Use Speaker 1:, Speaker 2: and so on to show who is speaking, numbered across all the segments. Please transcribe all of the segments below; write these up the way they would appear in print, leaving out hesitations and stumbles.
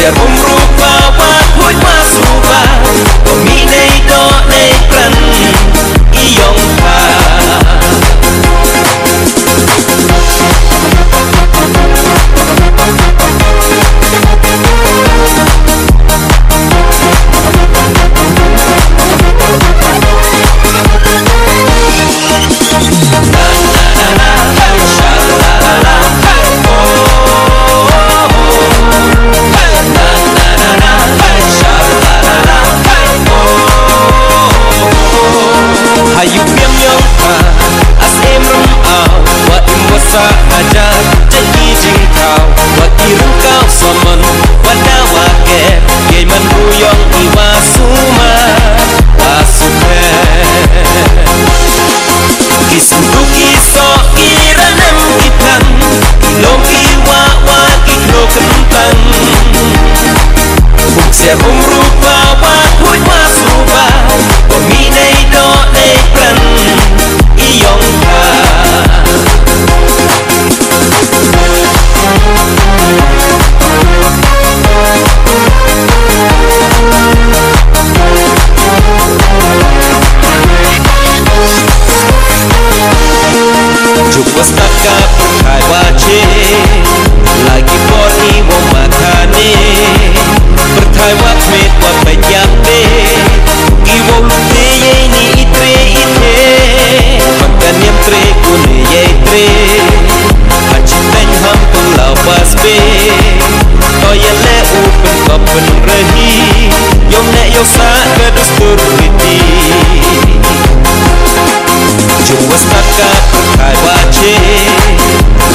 Speaker 1: Ser umrupa wat hui masuba Kominei do nei pran iyong ka sahaja jadi jengkau Wati rengkau somen pada waker Yai menruyong iwa suma asuke Kisam tu kiso iranem kitan Kilom iwa waki klo kentang Bukser umrupa wat hui masuba Kominei do nei pran iyong ka Wastaka perkai wace Lagi poni wo makane Perkai wakmet wa pejate Iwo lute ye ni itre ite Makan yang tre kune ye tre Haciteng ham pulau pasbe Toya le upen kopen rehi Yom nek yosa kedus turwiti Wastaka perkai wace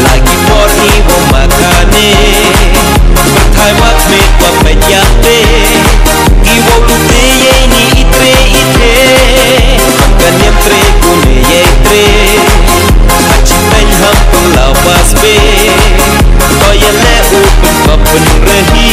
Speaker 1: Lagi poni wo makane Perkai wakmet wa pejate Iwo lute ye ni itre ite Makan yang tre kune ye tre Haciteng ham pulau pasbe Toya le upen kopen rehi